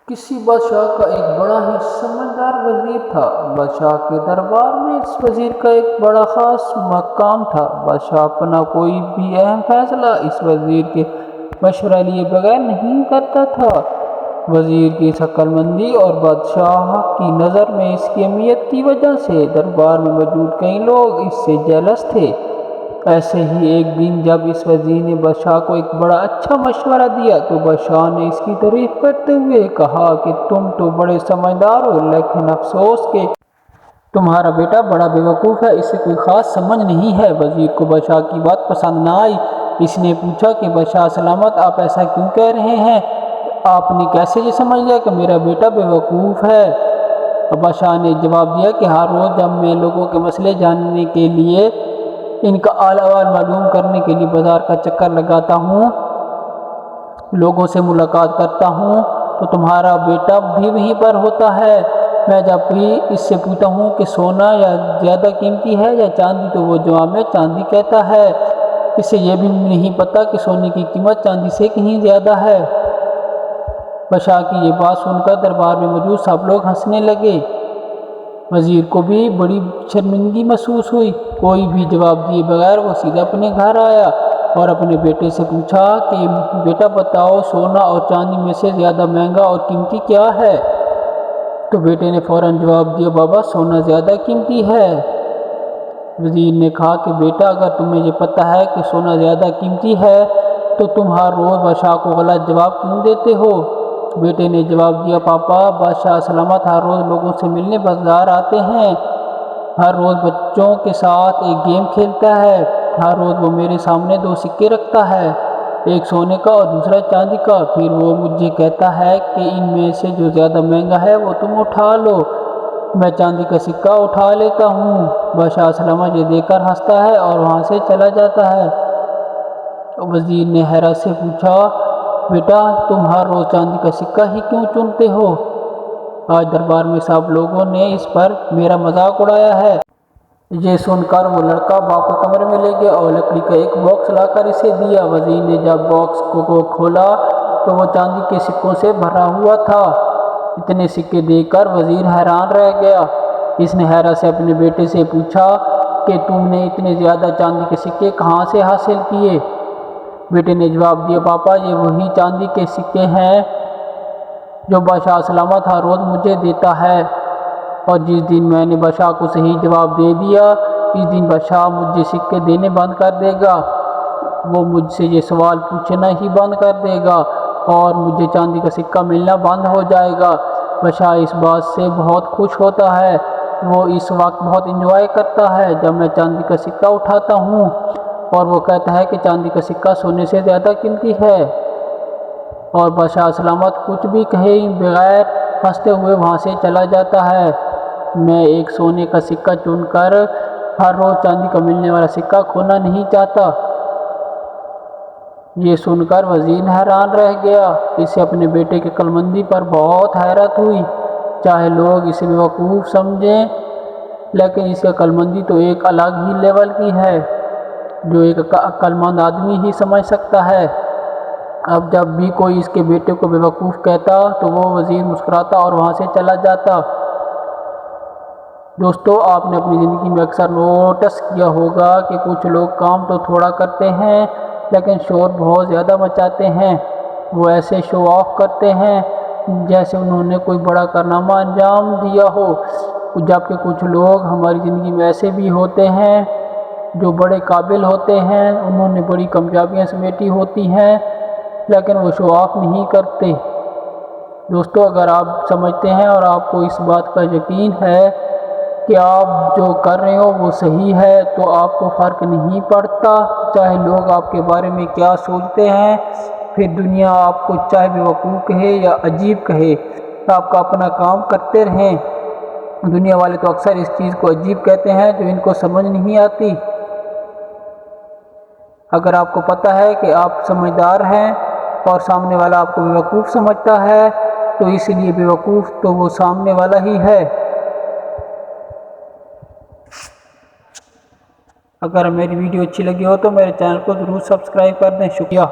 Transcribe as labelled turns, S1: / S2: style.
S1: किसी बादशाह का एक बड़ा ही समझदार वजीर था। बादशाह के दरबार में इस वजीर का एक बड़ा खास मकाम था। बादशाह अपना कोई भी अहम फैसला इस वजीर के मशवरा लिए बगैर नहीं करता था। वजीर की अक्लमंदी और बादशाह की नज़र में इसकी अहमियत की वजह से दरबार में मौजूद कई लोग इससे जेलस थे। ऐसे ही एक दिन जब इस वजीर ने बादशाह को एक बड़ा अच्छा मशवरा दिया तो बादशाह ने इसकी तारीफ करते हुए कहा कि तुम तो बड़े समझदार हो, लेकिन अफसोस कि तुम्हारा बेटा बड़ा बेवकूफ़ है, इसे कोई ख़ास समझ नहीं है। वजीर को बादशाह की बात पसंद न आई। इसने पूछा कि बादशाह सलामत, आप ऐसा क्यों कह रहे हैं? आपने कैसे ये समझ लिया कि मेरा बेटा बेवकूफ़ है? बादशाह ने जवाब दिया कि हर रोज़ जब मैं लोगों के मसले जानने के लिए, इनका हाल अहवाल मालूम करने के लिए बाज़ार का चक्कर लगाता हूँ, लोगों से मुलाकात करता हूँ, तो तुम्हारा बेटा भी वहीं पर होता है। मैं जब भी इससे पूछता हूँ कि सोना या ज़्यादा कीमती है या चांदी, तो वो जवाब में चांदी कहता है। इसे ये भी नहीं पता कि सोने की कीमत चांदी से कहीं ज़्यादा है। बादशाह की ये बात सुनकर दरबार में मौजूद सब लोग हंसने लगे। वजीर को भी बड़ी शर्मिंदगी महसूस हुई। कोई भी जवाब दिए बगैर वो सीधे अपने घर आया और अपने बेटे से पूछा कि बेटा बताओ, सोना और चांदी में से ज़्यादा महंगा और कीमती क्या है? तो बेटे ने फ़ौरन जवाब दिया, बाबा सोना ज़्यादा कीमती है। वजीर ने कहा कि बेटा, अगर तुम्हें ये पता है कि सोना ज़्यादा कीमती है तो तुम हर रोज़ बादशाह को गलत जवाब क्यों देते हो? बेटे ने जवाब दिया, पापा बादशाह सलामत हर रोज़ लोगों से मिलने बाजार आते हैं, हर रोज़ बच्चों के साथ एक गेम खेलता है, हर रोज़ वो मेरे सामने दो सिक्के रखता है, एक सोने का और दूसरा चांदी का। फिर वो मुझे कहता है कि इनमें से जो ज़्यादा महंगा है वो तुम उठा लो। मैं चांदी का सिक्का उठा लेता हूँ। बादशाह सलामत ये देखकर हंसता है और वहाँ से चला जाता है। वजीर ने हैरत से पूछा, बेटा तुम हर रोज़ चांदी का सिक्का ही क्यों चुनते हो? आज दरबार में सब लोगों ने इस पर मेरा मजाक उड़ाया है। ये सुनकर वो लड़का बाप के कमरे में ले गया और लकड़ी का एक बॉक्स लाकर इसे दिया। वजीर ने जब बॉक्स को खोला तो वो चांदी के सिक्कों से भरा हुआ था। इतने सिक्के देखकर वजीर हैरान रह गया। इसने हैरत से अपने बेटे से पूछा कि तुमने इतने ज़्यादा चांदी के सिक्के कहाँ से हासिल किए? बेटे ने जवाब दिया, पापा ये वही चांदी के सिक्के हैं जो बादशाह सलामत हर रोज़ मुझे देता है, और जिस दिन मैंने बादशाह को सही जवाब दे दिया, इस दिन बादशाह मुझे सिक्के देने बंद कर देगा। वो मुझसे ये सवाल पूछना ही बंद कर देगा और मुझे चांदी का सिक्का मिलना बंद हो जाएगा। बादशाह इस बात से बहुत खुश होता है। वो इस वक्त बहुत इंजॉय करता है जब मैं चांदी का सिक्का उठाता हूँ और वो कहता है कि चांदी का सिक्का सोने से ज़्यादा कीमती है। और बादशाह सलामत कुछ भी कहे बगैर हंसते हुए वहाँ से चला जाता है। मैं एक सोने का सिक्का चुनकर हर रोज़ चांदी का मिलने वाला सिक्का खोना नहीं चाहता। ये सुनकर वजीर हैरान रह गया। इसे अपने बेटे की अक्लमंदी पर बहुत हैरत हुई। चाहे लोग इसे बेवकूफ़ समझें, लेकिन इसकी अक्लमंदी तो एक अलग ही लेवल की है जो एक अक्लमंद आदमी ही समझ सकता है। अब जब भी कोई इसके बेटे को बेवकूफ़ कहता तो वो वज़ीर मुस्कुराता और वहाँ से चला जाता। दोस्तों, आपने अपनी ज़िंदगी में अक्सर नोटिस किया होगा कि कुछ लोग काम तो थोड़ा करते हैं लेकिन शोर बहुत ज़्यादा मचाते हैं। वो ऐसे शो ऑफ करते हैं जैसे उन्होंने कोई बड़ा कारनामा अंजाम दिया हो। जबकि कुछ लोग हमारी ज़िंदगी में ऐसे भी होते हैं जो बड़े काबिल होते हैं, उन्होंने बड़ी कामयाबियाँ समेटी होती हैं, लेकिन वो शो ऑफ नहीं करते। दोस्तों, अगर आप समझते हैं और आपको इस बात का यकीन है कि आप जो कर रहे हो वो सही है, तो आपको फ़र्क नहीं पड़ता चाहे लोग आपके बारे में क्या सोचते हैं। फिर दुनिया आपको चाहे बेवकूफ़ कहे या अजीब कहे, आपका अपना काम करते रहें। दुनिया वाले तो अक्सर इस चीज़ को अजीब कहते हैं जो इनको समझ नहीं आती। अगर आपको पता है कि आप समझदार हैं और सामने वाला आपको बेवकूफ़ समझता है, तो इसलिए बेवकूफ़ तो वो सामने वाला ही है। अगर मेरी वीडियो अच्छी लगी हो तो मेरे चैनल को ज़रूर सब्सक्राइब कर दें। शुक्रिया।